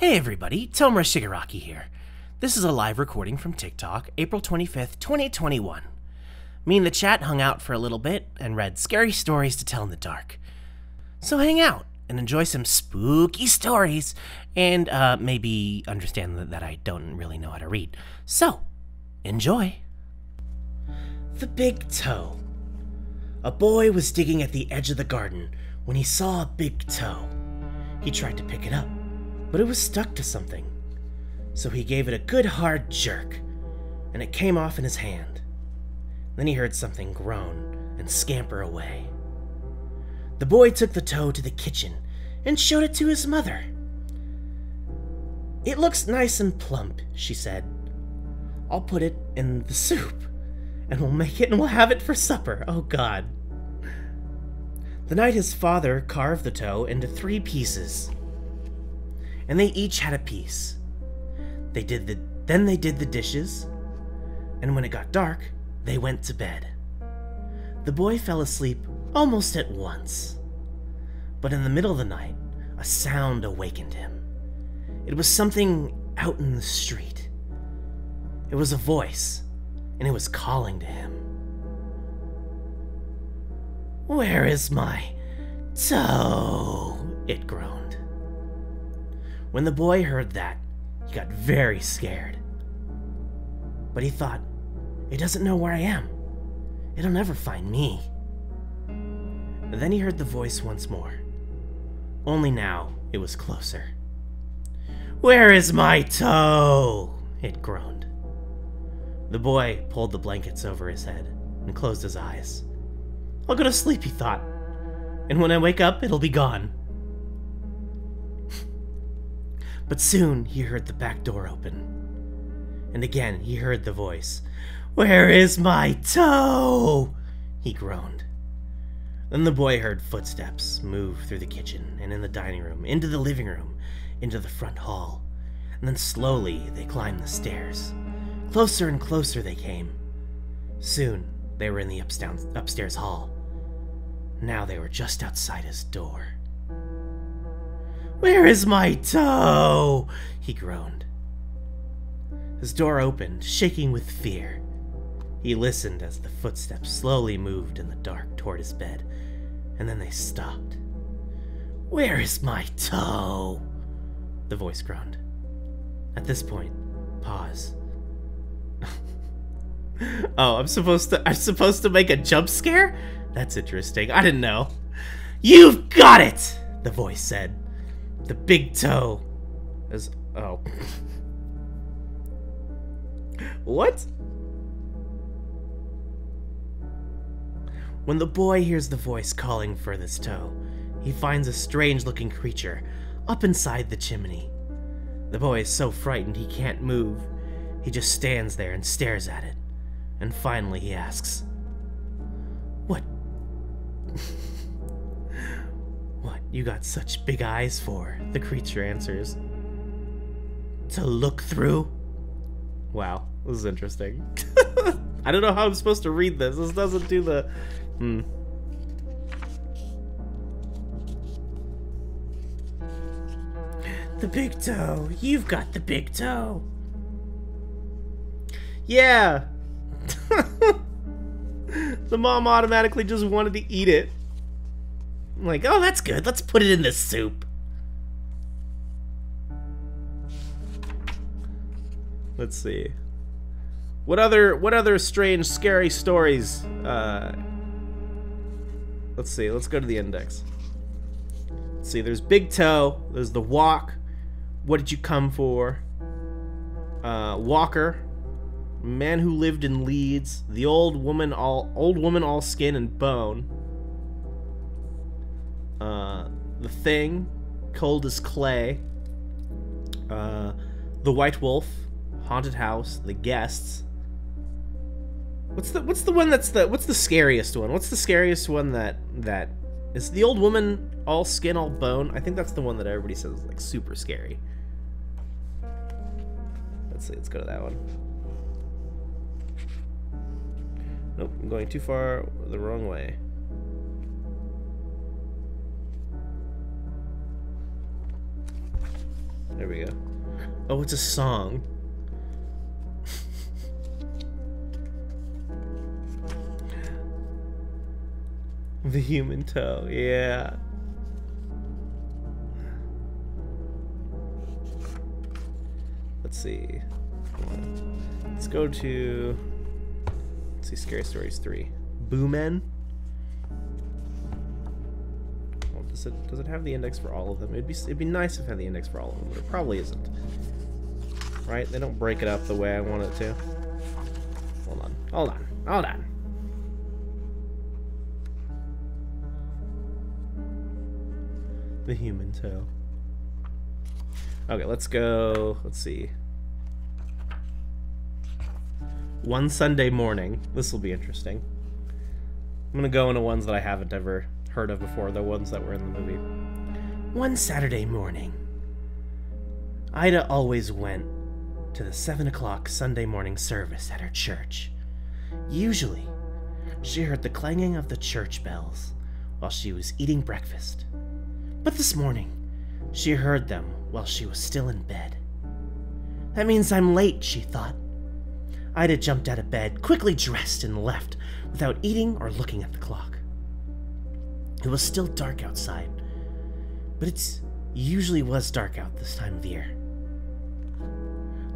Hey everybody, Tomura Shigaraki here. This is a live recording from TikTok, April 25th, 2021. Me and the chat hung out for a little bit and read scary stories to tell in the dark. So hang out and enjoy some spooky stories and maybe understand that I don't really know how to read. So, enjoy. The Big Toe. A boy was digging at the edge of the garden when he saw a big toe. He tried to pick it up, but it was stuck to something. So he gave it a good hard jerk, and it came off in his hand. Then he heard something groan and scamper away. The boy took the toe to the kitchen and showed it to his mother. "It looks nice and plump," she said. "I'll put it in the soup, and we'll make it and we'll have it for supper." Oh God. The night his father carved the toe into 3 pieces, and they each had a piece. Then they did the dishes, and when it got dark, they went to bed. The boy fell asleep almost at once, but in the middle of the night, a sound awakened him. It was something out in the street. It was a voice, and it was calling to him. "Where is my toe?" it groaned. When the boy heard that, he got very scared. But he thought, "It doesn't know where I am. It'll never find me." And then he heard the voice once more. Only now it was closer. "Where is my toe?" it groaned. The boy pulled the blankets over his head and closed his eyes. "I'll go to sleep," he thought, "and when I wake up, it'll be gone." But soon he heard the back door open, and again he heard the voice. "Where is my toe?" he groaned. Then the boy heard footsteps move through the kitchen and in the dining room, into the living room, into the front hall, and then slowly they climbed the stairs. Closer and closer they came. Soon they were in the upstairs hall. Now they were just outside his door. "Where is my toe?" he groaned. His door opened, shaking with fear. He listened as the footsteps slowly moved in the dark toward his bed, and then they stopped. "Where is my toe?" the voice groaned. At this point, pause. Oh, I'm supposed to make a jump scare? That's interesting. I didn't know. "You've got it!" the voice said. The big toe is... oh. What? When the boy hears the voice calling for this toe, he finds a strange-looking creature up inside the chimney. The boy is so frightened he can't move. He just stands there and stares at it. And finally he asks, "What? What you got such big eyes for?" the creature answers. "To look through?" Wow, this is interesting. I don't know how I'm supposed to read this. This doesn't do the... "The big toe. You've got the big toe." Yeah. The mom automatically just wanted to eat it. I'm like, "Oh, that's good. Let's put it in the soup." Let's see. What other strange, scary stories? Let's see. Let's go to the index. Let's see. There's Big Toe. There's The Walk. What Did You Come For? Walker. Man Who Lived in Leeds. The Old Woman All Skin and Bone. The Thing. Cold as Clay. The White Wolf. Haunted House. The Guests. What's the one that's what's the scariest one? What's the scariest one that is The Old Woman All Skin All Bone? I think that's the one that everybody says is like super scary. Let's see, let's go to that one. Nope, I'm going too far the wrong way. There we go. Oh, it's a song. The human toe, yeah. Let's see. Let's go to... Let's see, Scary Stories 3. Boo Men? Well, does it have the index for all of them? It'd be nice if it had the index for all of them, but it probably isn't. Right? They don't break it up the way I want it to. Hold on. The human toe. Okay, let's go. Let's see. One Sunday Morning. This will be interesting. I'm gonna go into ones that I haven't ever heard of before, the ones that were in the movie. One Saturday morning, Ida always went to the 7 o'clock Sunday morning service at her church. Usually, she heard the clanging of the church bells while she was eating breakfast. But this morning, she heard them while she was still in bed. That means I'm late, she thought. Ida jumped out of bed, quickly dressed, and left without eating or looking at the clock. It was still dark outside, but it usually was dark out this time of year.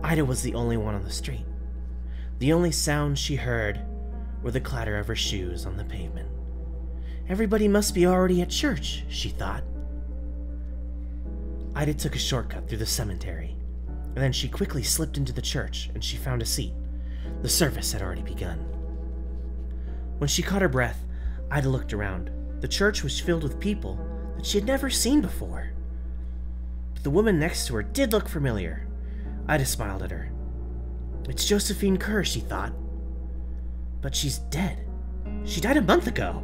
Ida was the only one on the street. The only sounds she heard were the clatter of her shoes on the pavement. Everybody must be already at church, she thought. Ida took a shortcut through the cemetery, and then she quickly slipped into the church and she found a seat. The service had already begun. When she caught her breath, Ida looked around. The church was filled with people that she had never seen before. But the woman next to her did look familiar. Ida smiled at her. It's Josephine Kerr, she thought. But she's dead. She died a month ago.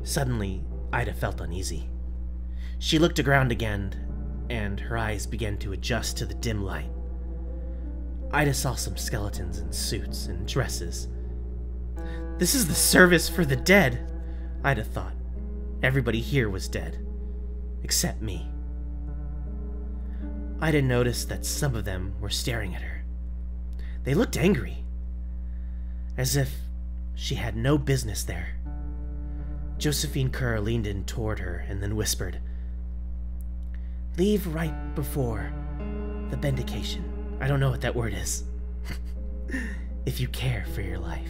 Suddenly, Ida felt uneasy. She looked around again, and her eyes began to adjust to the dim light. Ida saw some skeletons in suits and dresses. This is the service for the dead, Ida thought. Everybody here was dead, except me. Ida noticed that some of them were staring at her. They looked angry, as if she had no business there. Josephine Kerr leaned in toward her and then whispered, "Leave right before the benedication. I don't know what that word is. If you care for your life."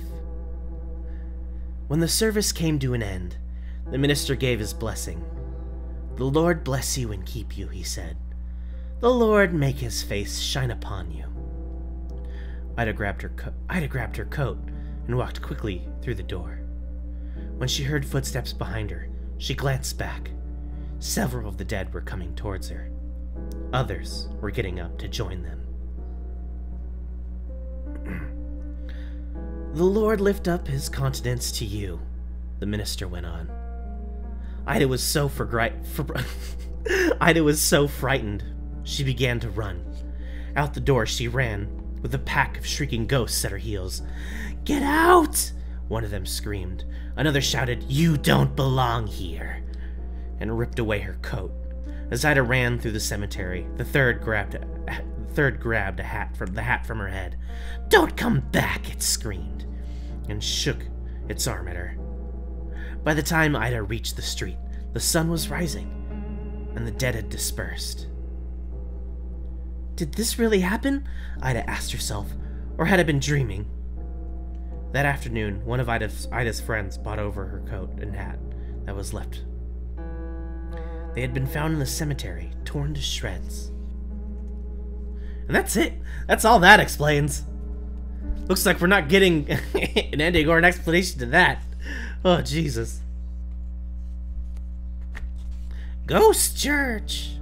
When the service came to an end, the minister gave his blessing. "The Lord bless you and keep you," he said. "The Lord make his face shine upon you." Ida grabbed her coat and walked quickly through the door. When she heard footsteps behind her, she glanced back. Several of the dead were coming towards her. Others were getting up to join them. "The Lord lift up his countenance to you," the minister went on. Ida was so frightened, she began to run. Out the door she ran, with a pack of shrieking ghosts at her heels. "Get out!" one of them screamed. Another shouted, "You don't belong here," and ripped away her coat. As Ida ran through the cemetery, the third grabbed a hat from her head. "Don't come back!" it screamed, and shook its arm at her. By the time Ida reached the street, the sun was rising, and the dead had dispersed. Did this really happen? Ida asked herself, or had I been dreaming? That afternoon, one of Ida's friends brought over her coat and hat that was left. They had been found in the cemetery, torn to shreds. And that's it. That's all that explains. Looks like we're not getting an ending or an explanation to that. Oh, Jesus. Ghost Church!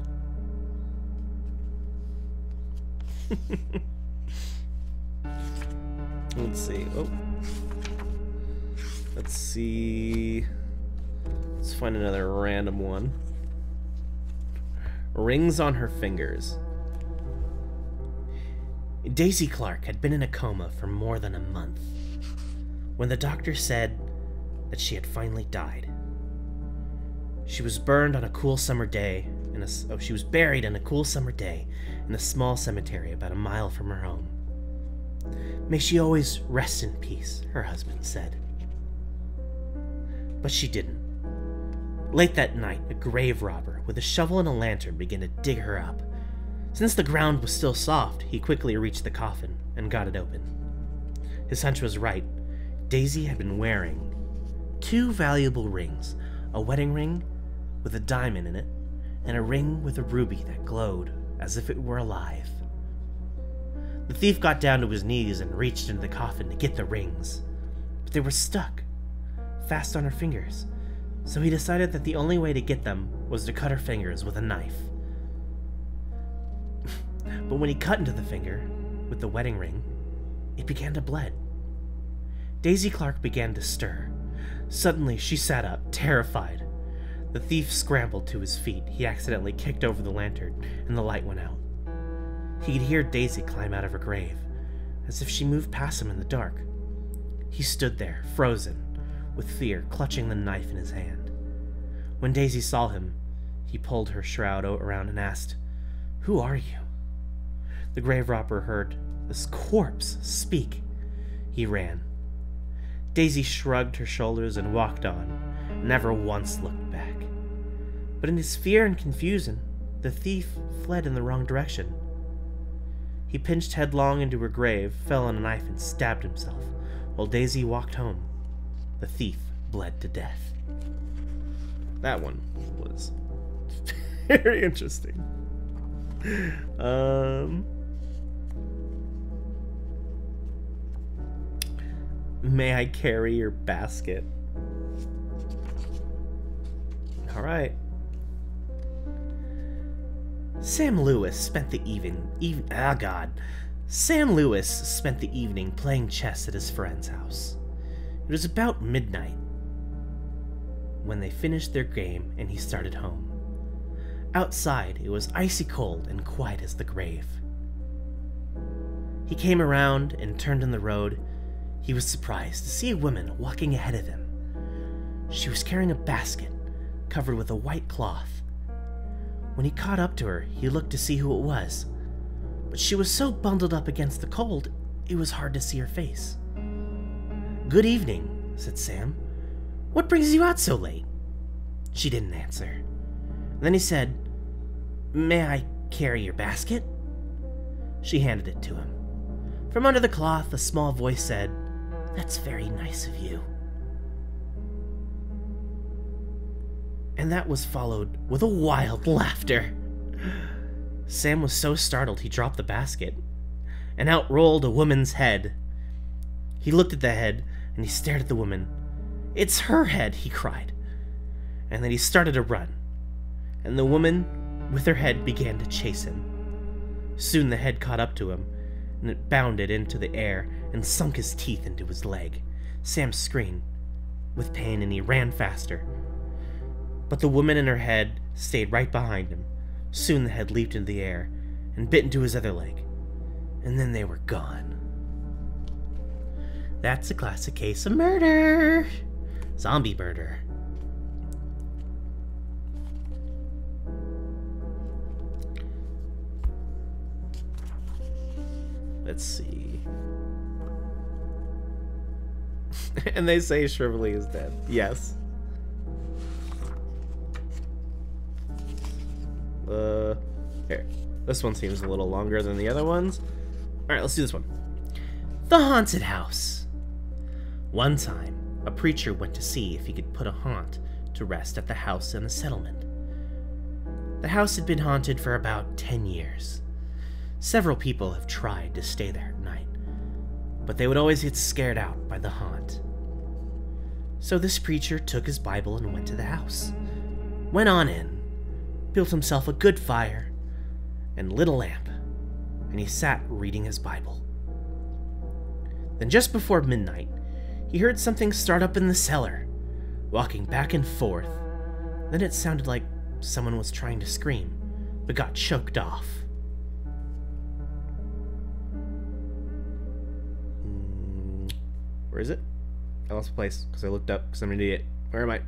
Let's see. Oh. Let's see. Let's find another random one. Rings on her fingers. Daisy Clark had been in a coma for more than a month when the doctor said that she had finally died. She was burned on a cool summer day she was buried in a cool summer day in a small cemetery about a mile from her home. May she always rest in peace, her husband said. But she didn't. Late that night, a grave robber with a shovel and a lantern began to dig her up. Since the ground was still soft, he quickly reached the coffin and got it open. His hunch was right. Daisy had been wearing 2 valuable rings, a wedding ring with a diamond in it, and a ring with a ruby that glowed as if it were alive. The thief got down to his knees and reached into the coffin to get the rings, but they were stuck fast on her fingers, so he decided that the only way to get them was to cut her fingers with a knife. But when he cut into the finger with the wedding ring, it began to bleed. Daisy Clark began to stir. Suddenly, she sat up, terrified. The thief scrambled to his feet. He accidentally kicked over the lantern, and the light went out. He could hear Daisy climb out of her grave, as if she moved past him in the dark. He stood there, frozen, with fear, clutching the knife in his hand. When Daisy saw him, he pulled her shroud around and asked, "Who are you?" The grave robber heard this corpse speak. He ran. Daisy shrugged her shoulders and walked on, never once looked back. But in his fear and confusion, the thief fled in the wrong direction. He pinched headlong into her grave, fell on a knife, and stabbed himself, while Daisy walked home. The thief bled to death. That one was very interesting. May I carry your basket? All right. Sam Lewis spent the evening playing chess at his friend's house. It was about midnight when they finished their game and he started home. Outside, it was icy cold and quiet as the grave. He came around and turned in the road. He was surprised to see a woman walking ahead of him. She was carrying a basket covered with a white cloth. When he caught up to her, he looked to see who it was, but she was so bundled up against the cold, it was hard to see her face. "Good evening," said Sam. "What brings you out so late?" She didn't answer. Then he said, "May I carry your basket?" She handed it to him. From under the cloth, a small voice said, "That's very nice of you." And that was followed with a wild laughter. Sam was so startled he dropped the basket, and out rolled a woman's head. He looked at the head, and he stared at the woman. "It's her head," he cried. And then he started to run, and the woman with her head began to chase him. Soon the head caught up to him, and it bounded into the air and sunk his teeth into his leg. Sam screamed with pain, and he ran faster. But the woman and her head stayed right behind him. Soon the head leaped into the air and bit into his other leg, and then they were gone. That's a classic case of murder. Zombie murder. Let's see. And they say Shrivelly is dead. Yes. Here. This one seems a little longer than the other ones. Alright, let's do this one. The Haunted House. One time, a preacher went to see if he could put a haunt to rest at the house in a settlement. The house had been haunted for about 10 years. Several people have tried to stay there at night, but they would always get scared out by the haunt. So this preacher took his Bible and went to the house. Went on in, built himself a good fire, and lit a lamp, and he sat reading his Bible. Then just before midnight, he heard something start up in the cellar, walking back and forth. Then it sounded like someone was trying to scream, but got choked off. Where is it? I lost the place because I looked up because I'm an idiot. Where am I?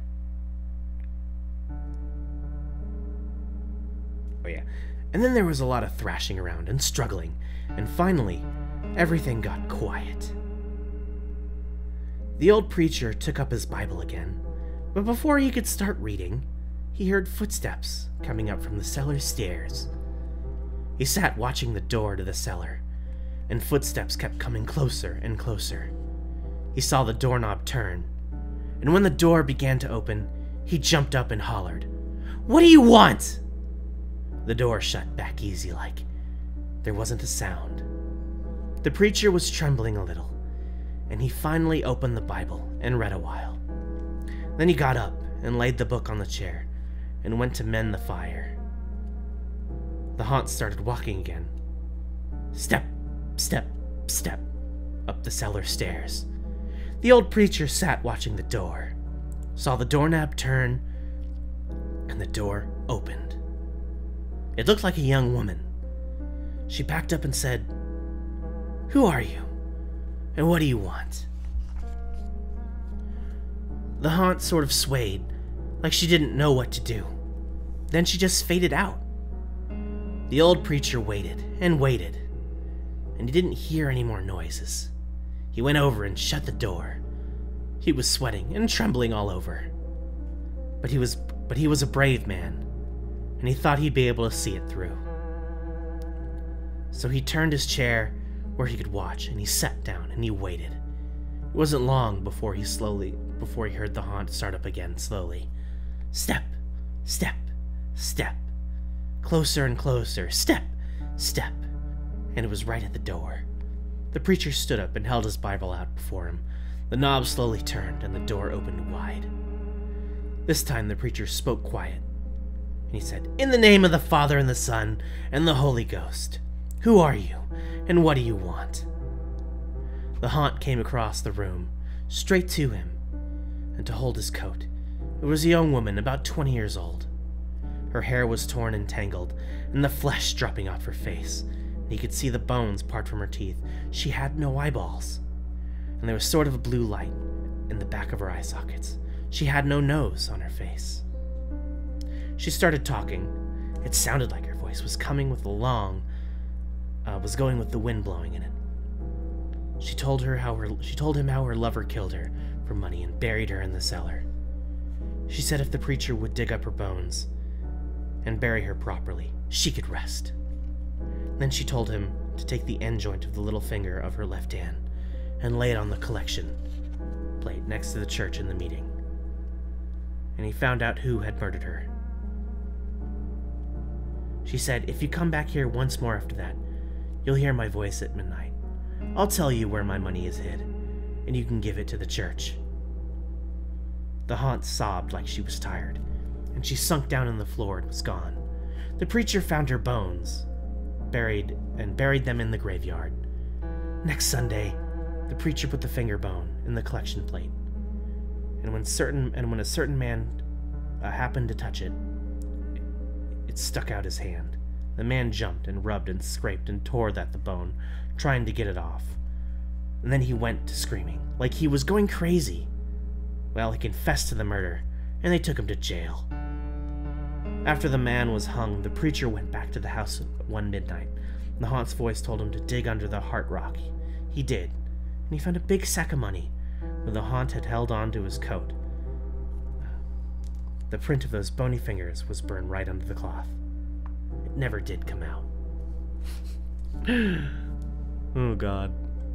Oh yeah. And then there was a lot of thrashing around and struggling, and finally, everything got quiet. The old preacher took up his Bible again, but before he could start reading, he heard footsteps coming up from the cellar stairs. He sat watching the door to the cellar, and footsteps kept coming closer and closer. He saw the doorknob turn, and when the door began to open, he jumped up and hollered, "What do you want?" The door shut back easy-like. There wasn't a sound. The preacher was trembling a little, and he finally opened the Bible and read a while. Then he got up and laid the book on the chair and went to mend the fire. The haunt started walking again. Step, step, step, up the cellar stairs. The old preacher sat watching the door, saw the doorknob turn, and the door opened. It looked like a young woman. She backed up and said, "Who are you? And what do you want?" The haunt sort of swayed, like she didn't know what to do. Then she just faded out. The old preacher waited and waited, and he didn't hear any more noises. He went over and shut the door. He was sweating and trembling all over. But he was a brave man, and he thought he'd be able to see it through. So he turned his chair where he could watch, and he sat down and he waited. It wasn't long before he heard the haunt start up again slowly. Step, step, step. Closer and closer, step, step. And it was right at the door. The preacher stood up and held his Bible out before him. The knob slowly turned and the door opened wide. This time the preacher spoke quiet, and he said, "In the name of the Father and the Son and the Holy Ghost, who are you, and what do you want?" The haunt came across the room, straight to him, and to hold his coat. It was a young woman about 20 years old. Her hair was torn and tangled, and the flesh dropping off her face, and he could see the bones part from her teeth. She had no eyeballs, and there was sort of a blue light in the back of her eye sockets. She had no nose on her face. She started talking. It sounded like her voice was coming with was going with the wind blowing in it. She told him how her lover killed her for money and buried her in the cellar. She said if the preacher would dig up her bones and bury her properly, she could rest. Then she told him to take the end joint of the little finger of her left hand and lay it on the collection plate next to the church in the meeting. And he found out who had murdered her. She said, "If you come back here once more after that, you'll hear my voice at midnight. I'll tell you where my money is hid, and you can give it to the church." The haunt sobbed like she was tired, and she sunk down on the floor and was gone. The preacher found her bones, buried them in the graveyard. Next Sunday, the preacher put the finger bone in the collection plate, and when a certain man happened to touch it, it stuck out his hand. The man jumped and rubbed and scraped and tore at the bone, trying to get it off. And then he went to screaming, like he was going crazy. Well, he confessed to the murder, and they took him to jail. After the man was hung, the preacher went back to the house one midnight. The haunt's voice told him to dig under the heart rock. He did, and he found a big sack of money where the haunt had held on to his coat. The print of those bony fingers was burned right under the cloth. It never did come out. Oh, God.